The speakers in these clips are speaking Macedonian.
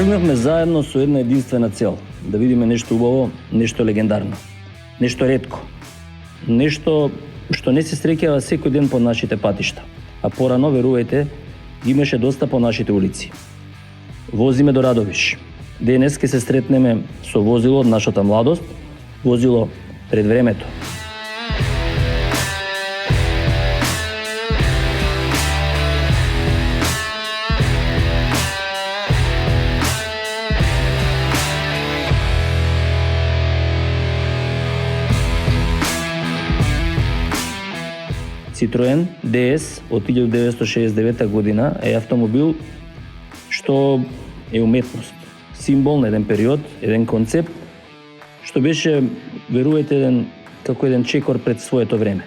Тргнавме заедно со една единствена цел, да видиме нешто убаво, нешто легендарно, нешто ретко, нешто што не се среќава секој ден по нашите патишта, а порано, верувајте, ги имаше доста по нашите улици. Возиме до Радовиш. Денес ќе се сретнеме со возило од нашата младост, возило пред времето. Citroen DS од 1969 година е автомобил што е уметност, символ на еден период, еден концепт, што беше, верувајте, како еден чекор пред своето време.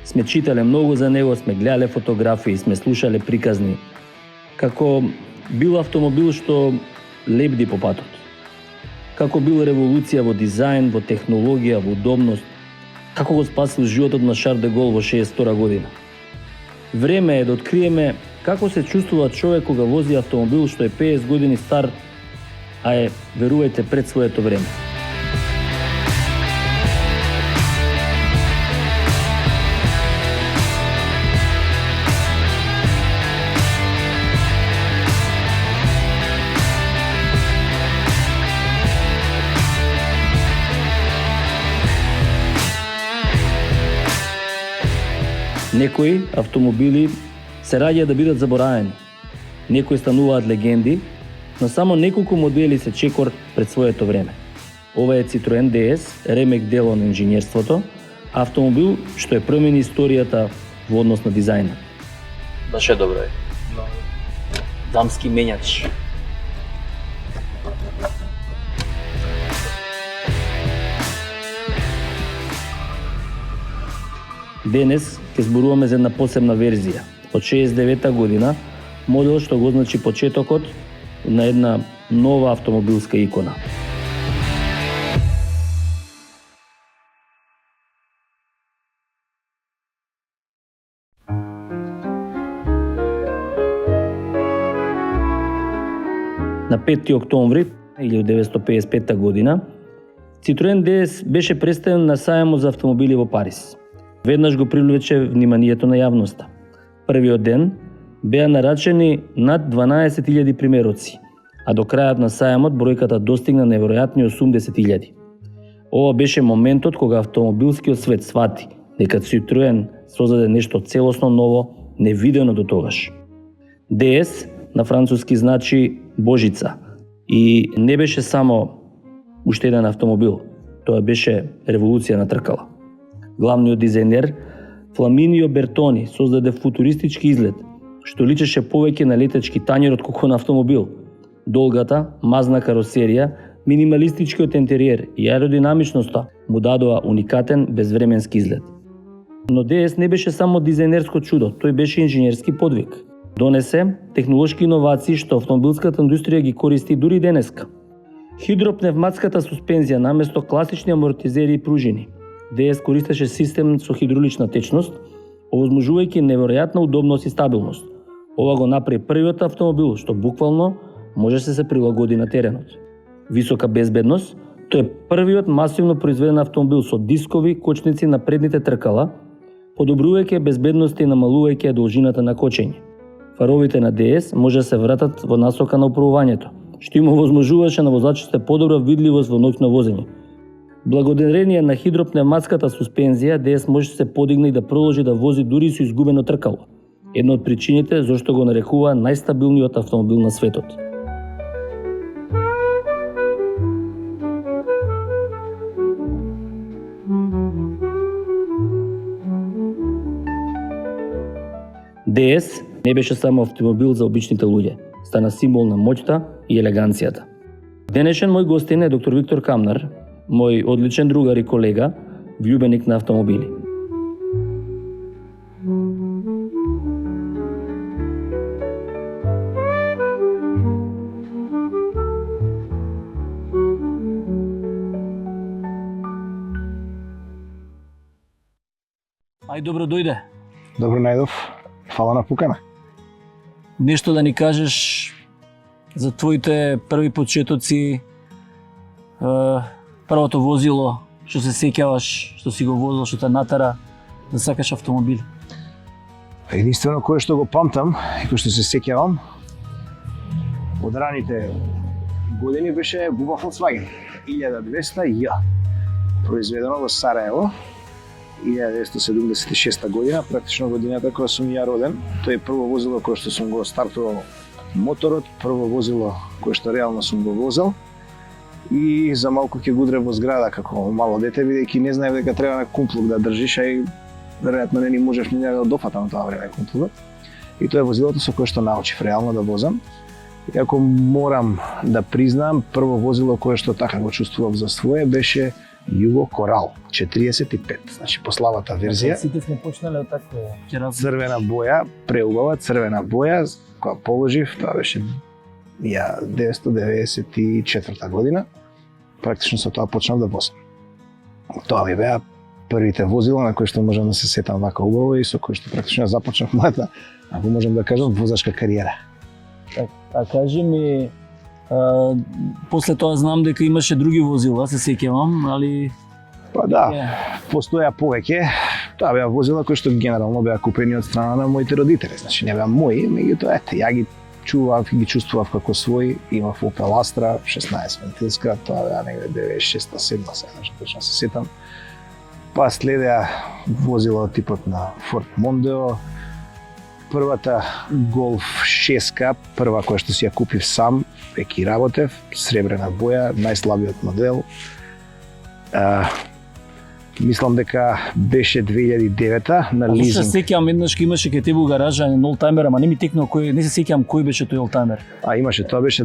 Сме читале многу за него, сме гледале фотографии, сме слушале приказни, како бил автомобил што лебди по патот, како бил револуција во дизајн, во технологија, во удобност, како го спасил животот на Шар де Гол во 62 година. Време е да откриеме како се чувствува човек кога вози автомобил што е 50 години стар, а е, верувајте, пред своето време. Некои автомобили се раѓаат да бидат заборавени, некои стануваат легенди, но само неколку модели се чекор пред своето време. Ова е Citroen DS, ремек дело на инженерството, автомобил што е промени историјата во однос на дизајнот. Баш е добро е. Дамски мењач. Денес ќе зборуваме за една посебна верзија од 69 година, модел што го означи почетокот на една нова автомобилска икона. На 5 октомври 1955 година Citroen DS беше представен на сајмот за автомобили во Париз. Веднаш го привлече вниманието на јавноста. Првиот ден беа нарачени над 12.000 примероци, а до крајот на сајмот бројката достигна неверојатни 80.000. Ова беше моментот кога автомобилскиот свет свати дека Citroen создаде нешто целосно ново, невидено до тогаш. DS на француски значи Божица и не беше само уште еден автомобил, тоа беше револуција на тркала. Главниот дизајнер Фламинио Бертони создаде футуристички изглед, што личеше повеќе на летечки тањер отколку на автомобил. Долгата, мазна каросерија, минималистичкиот интериер и аеродинамичноста му дадоа уникатен, безвременски изглед. Но DS не беше само дизајнерско чудо, тој беше инженерски подвиг. Донесе технолошки иновации што автомобилската индустрија ги користи дури денеска. Хидропневматската суспензија наместо класични амортизери и пружини. DS користеше систем со хидравлична течност, овозможувајќи неверојатна удобност и стабилност. Ова го направи првиот автомобил што буквално може се прилагоди на теренот. Висока безбедност, тој е првиот масивно произведен автомобил со дискови кочници на предните тркала, подобрувајќи безбедноста и намалувајќи должината на кочење. Фаровите на DS може да се вратат во насока на управувањето, што им овозможуваше на возачите подобра видливост во ноќно возење. Благодарение на хидропневматската суспензија, DS може да се подигне и да продолжи да вози дури со изгубено тркало. Една од причините зашто го нарекува најстабилниот автомобил на светот. DS не беше само автомобил за обичните луѓе, стана символ на моќта и елеганцијата. Денешен мој гостин е доктор Виктор Камнар, мој одличен другар и колега, влюбеник на автомобили. Ај, добро дојде. Добро најдов. Фала на покана. Нешто да ни кажеш за твоите први почетоци, првото возило што се сеќаваш, што си го возил, што те натера да сакаш автомобил? Единствено кое што го памтам и кое што се сеќавам од раните години беше буба Volkswagen 1200J, произведено во Сараево 1976 година, практично годината кога сум ја роден. Тоа е прво возило кое што сум го стартувал моторот, прво возило кое што реално сум го возел. И за малку ќе гудре во зграда како мало дете, бидејќи не знаев дека треба на кумплук да држиш, а и веројатно не ни можеш ни да дофатам тоа време кумплукот. И тоа е возилото со кое што научив реално да возам. И ако морам да признам, прво возило кое што така го чувствував за свое беше Юго Корал 45, значи пославата верзија. Сите сме почнале од такво. Црвена боја, преубава црвена боја, која положив, тоа беше 1994 година. Практично со тоа почнав да возам. Тоа ми беа првите возила на кои што можам да се сетам вака убаво и со кои што практично започнав мојата, ако можам да кажам, возачка кариера. А кажи ми, после тоа знам дека имаше други возила, се сеќавам, али... Па да, постоја повеќе. Тоа беа возила кои што генерално беа купени од страна на моите родители. Значи не беа мои, меѓутоа ете, ја ги чував и ги чувствував како своји. Имав Opel Astra 16 вентилска, тоа беа негде 96-7, сега точно се сетам. Па следеа возила типот на Ford Mondeo, првата Golf 6-ка, прва која што си ја купив сам, веќе работев, сребрена боја, најслабиот модел. Мислам дека беше 2009-та на лизинг. Се сеќавам еднаш имаше кај тебе гаража еден олтајмер, ама не ми текнал кој, не се сеќавам кој беше тој олтајмер. Имаше, тоа беше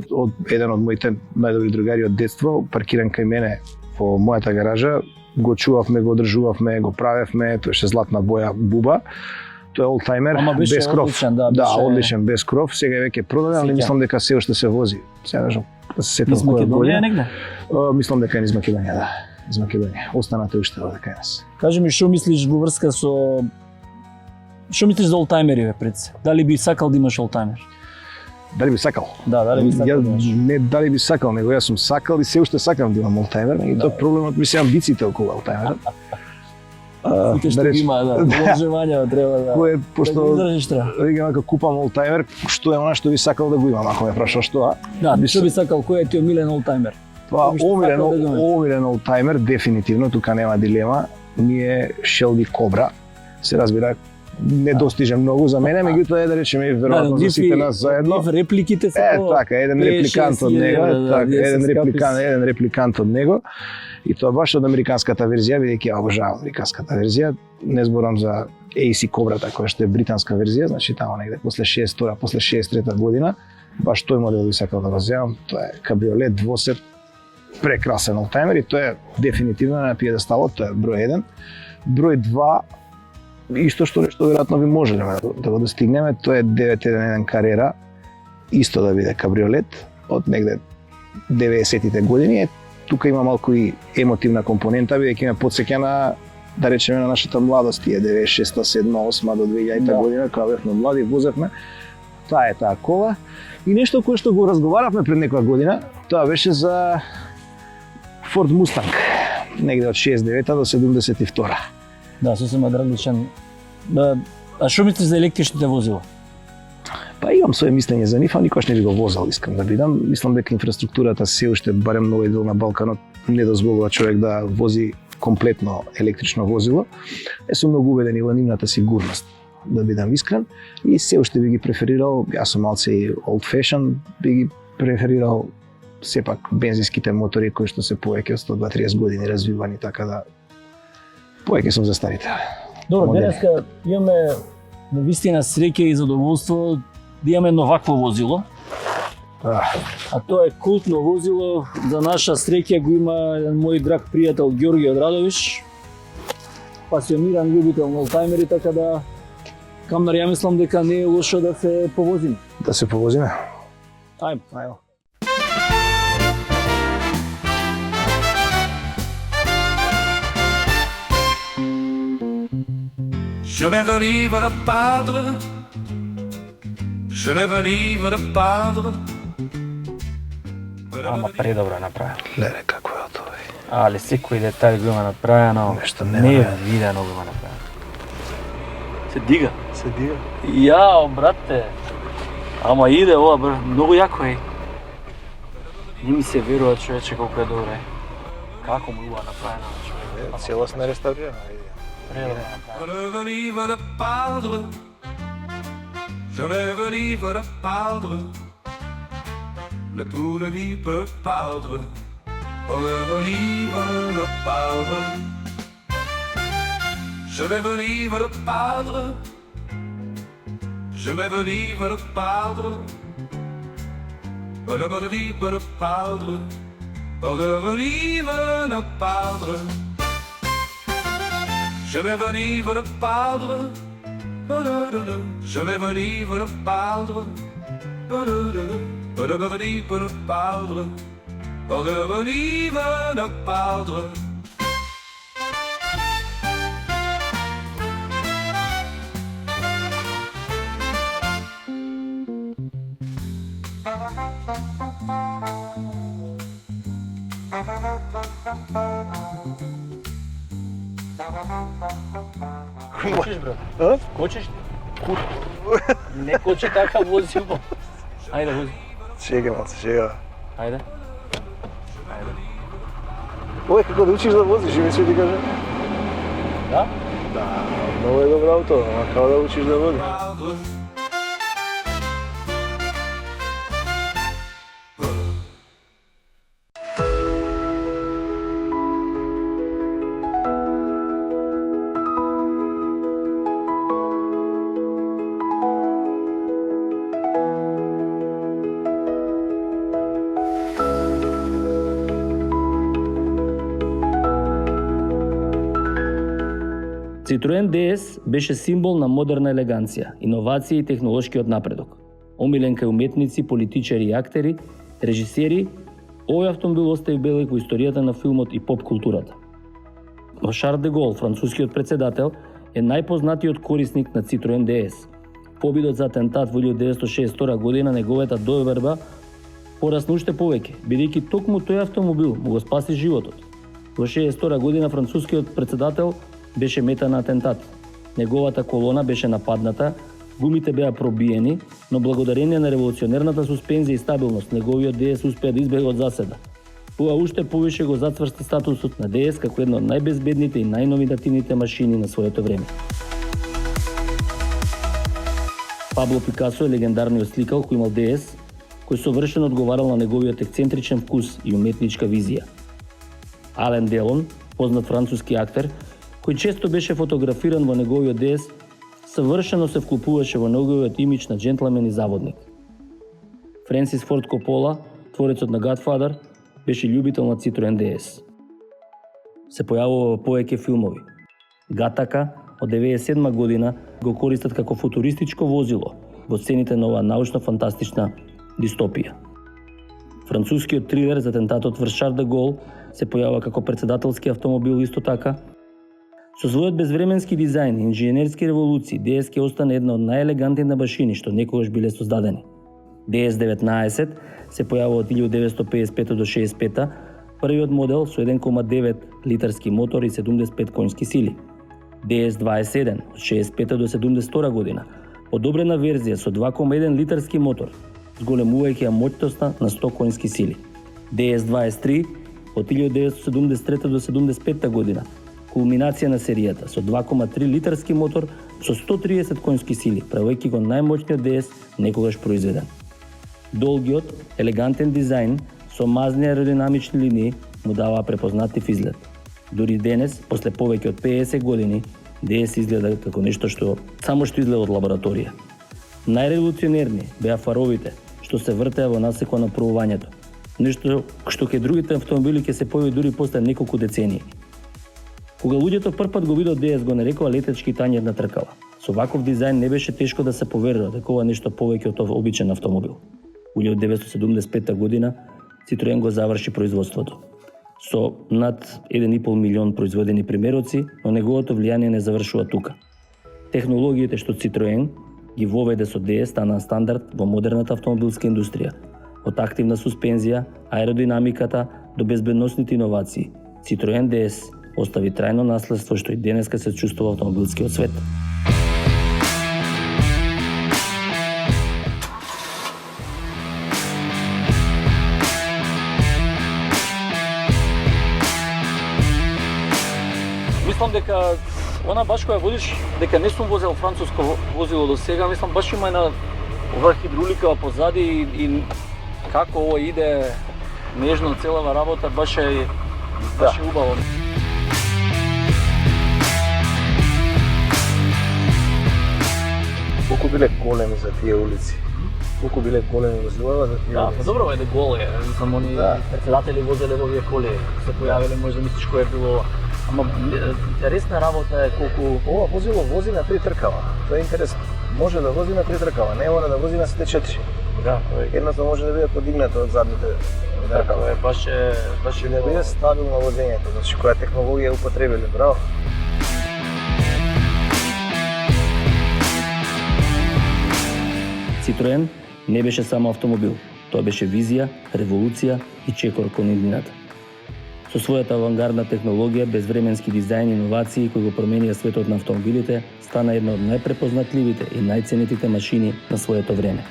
од еден од моите најдобри другари од детство, паркиран кај мене во мојата гаража, го чувавме, го одржувавме, го правевме, тоа беше златна боја буба. Тоа е олтајмер без кров. Одличен, одличен без кров, сега е веќе продаден, али мислам дека се уште се вози. Сега да се сетам која година негде. Мислам дека е низ Македонија, да. Из Македонија. Останата уште овде кај нас. Кажи ми, што мислиш во врска со... Што мислиш за олтајмери, пред се? Дали би сакал да имаш олтајмер? Дали би сакал? Да, дали би сакал да имаш? Не дали би сакал, него јас сум сакал и се уште сакам да имам олтајмер, и тоа проблемот ми се амбициите околу олтајмерот. Вика што има, да, вложувања треба да. Кој пошто издржиш треба. Викам дека купам олтајмер, што е она што би сакал да го имам, ако ме прашаш тоа. Да, што би сакал, кој е ти омилен олтајмер? Па омилен олтајмер дефинитивно, тука нема дилема, ми е Shelby Cobra. Се разбира, не достиже многу за мене, меѓутоа е да речеме веројатно за сите нас заедно. Репликите се така, еден репликант од него, еден репликант од него. И тоа баш од американската верзија, бидејќи ја обожавам американската верзија. Не зборам за AC Cobra-та, која што е британска верзија, значи таму негде после 62-та, после 63-та година, баш тој модел би сакал да го земам. Тоа е кабриолет двосет, прекрасен олтајмер и тоа е дефинитивно на пиедесталот, тоа е број 1. Број 2, исто што веројатно би можеле да го достигнеме, тоа е 911 Carrera, исто да биде кабриолет, од негде 90-тите години. Тука има малку и емотивна компонента, бидејќи ме потсеќа на, да речеме, на нашата младост, 96-та, 7-та, 8-та до 2000-та година, кога бевме млади, возевме. Таа е таа кола. И нешто кое што го разговаравме пред некоја година, тоа беше за Ford Mustang, негде од 69-та до 72-та. Да, сосема различен. А што мислиш за електричните возила? Па имам своje мислење за нив, а никош не би го возел, искам да бидам. Мислам дека инфраструктурата се уште, барем на овој дел на Балканот, не дозволува човек да вози комплетно електрично возило. Сум многу убеден и во нивната сигурност, да бидам искрен, и се уште би ги преферирал, јас сум малце и old fashion, би ги преферирал сепак бензинските мотори кои што се повеќе од 120-30 години развивани, така да повеќе сум за старите. Добро, денеска имаме навистина среќа и задоволство да имаме едно вакво возило. А тоа е култно возило, за наша среќа го има еден мој драг пријател Ѓорги Одрадовиш, пасиониран љубител на олтајмери, така да камнар ја мислам дека не е лошо да се повозиме. Да се повозиме. Ајмо. Je vais vivre de padre, je vais vivre de padre. Ама предобро направено. Леле, како е тоа? Али секој детај го има направено. Нешто невидено го има направено. Се дига. Се дига. Јао, брате. Ама иде ова, многу јако е. Не ми се верува, човече, колку е добре. Како му ова направено, човече? Целосно реставрирано. Предобро направено. Je rêve libre de perdre le tout de vie peut perdre. Je rêve libre de perdre. Je rêve libre de perdre. Je rêve libre de perdre. Je rêve libre de perdre. Je rêve libre de perdre. Je rêve libre de perdre. Je vais venir me perdre. Je vais venir me perdre. Je vais venir me perdre. Кочиш, брат? А? Кочиш? Не кочи така возимо. Ајде, вози. Чекай малце, чекай. Ајде. Ова како да учиш да возиш, ми се ти каже. Да? Да, многу е добро ауто, ама како да учиш да возиш. Citroen DS беше символ на модерна елеганција, иновација и технолошкиот напредок. Омилен кај уметници, политичари и актери, режисери, овој автомобил остави белег во историјата на филмот и поп културата. Шар де Гол, францускиот председател, е најпознатиот корисник на Citroen DS. По обидот за атентат во 1962 година неговата доверба порасна уште повеќе, бидејќи токму тој автомобил му го спаси животот. Во 1962 година францускиот председател беше мета на атентат. Неговата колона беше нападната, гумите беа пробиени, но благодарение на револуционерната суспензија и стабилност, неговиот DS успеа да избега од заседа. Ова уште повише го зацврсти статусот на DS како една од најбезбедните и најновативните машини на своето време. Пабло Пикасо е легендарниот сликар кој имал DS, кој совршено одговарал на неговиот ексцентричен вкус и уметничка визија. Ален Делон, познат француски актер, кој често беше фотографиран во неговиот DS, совршено се вклупуваше во неговиот имидж на джентлмен и заводник. Френсис Форд Копола, творецот на Godfather, беше љубител на Citroen DS. Се појавува во повеќе филмови. Гатака од 1997 година го користат како футуристичко возило во сцените на оваа научно-фантастична дистопија. Францускиот трилер за атентатот врз Шар де Гол се појавува како председателски автомобил исто така. Со својот безвременски дизајн и инженерски револуции, DS ќе остане една од најелегантните машини што некогаш биле создадени. DS-19 се појавува од 1955 до 65, првиот модел со 1,9 литарски мотор и 75 конски сили. DS-27 од 65 до 72 година, подобрена верзија со 2,1 литарски мотор, зголемувајќи ја моќноста на 100 конски сили. DS-23 од 1973 до 75 година, кулминација на серијата со 2,3 литарски мотор со 130 конски сили, правејќи го најмоćниот DS некогаш произведен. Долгиот, елегантен дизајн со мазни аеродинамични линии му даваа препознатив изглед. Дури денес, после повеќе од 50 години, DS изгледа како нешто што само што изгледа од лабораторија. Најреволуционерни беа фаровите, што се вртеа во насекот на пробувањето. Нешто што кај другите автомобили ќе се појави дури после неколку децении. Кога луѓето првпат го видат DS, го нарекува летечки тањер на тркала. Со ваков дизајн не беше тешко да се поверува дека ова нешто повеќе од обичен автомобил. Во 1975 година Citroen го заврши производството. Со над 1,5 милион произведени примероци, но неговото влијание не завршува тука. Технологиите што Citroen ги воведе со DS стана стандард во модерната автомобилска индустрија. Од активна суспензија, аеродинамиката до безбедносните иновации, Citroen DS остави трајно наследство што и денеска се чувствува во автомобилскиот свет. Мислам дека она баш која водиш, дека не сум возел француско возило до сега, мислам баш има една оваа хидравлика позади и како ова иде нежно целава работа, баш е убаво. Колку биле големи за тие улици? Колку биле големи возила за тие улици? Добро е да гол е, мислам они председатели возеле во овие коли, се појавиле, може да мислиш кој е било. Ама интересна работа е колку Ова возило вози на 3 тркава. Тоа е интересно. Може да вози на 3 тркава, не мора да вози на сите 4. да, Едното може да биде подигнато од задните тркава. тоа е баш Да биде стабилно возењето, значи која технологија употребиле, браво. Citroen не беше само автомобил, тоа беше визија, револуција и чекор кон иднината. Со својата авангардна технологија, безвременски дизајн и иновации кои го променија светот на автомобилите, стана една од најпрепознатливите и најценетите машини на своето време.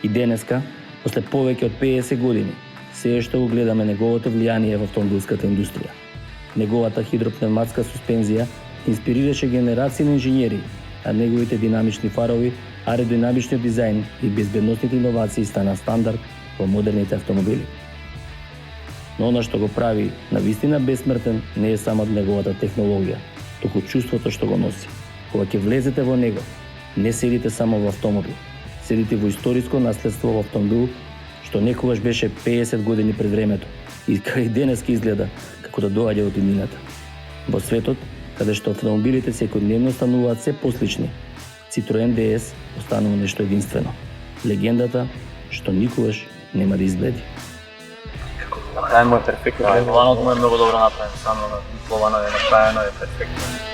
И денеска, после повеќе од 50 години, се уште го гледаме неговото влијание во автомобилската индустрија. Неговата хидропневматска суспензија инспирираше генерации на инженери, а неговите динамични фарови, аеродинамичниот дизајн и безбедносните иновации стана стандард во модерните автомобили. Но она што го прави навистина бесмртен не е само неговата технологија, туку чувството што го носи. Кога ќе влезете во него, не седите само во автомобил, седите во историско наследство во автомобил што некогаш беше 50 години пред времето и кај денеска изгледа како да доаѓа од иднината. Во светот, каде што автомобилите секојдневно стануваат се послични, Citroen DS останува нешто единствено. Легендата што никогаш нема да избледи. Тај му е перфектно. Ваното му е многу добро направено, само на пловано е направено е перфектно.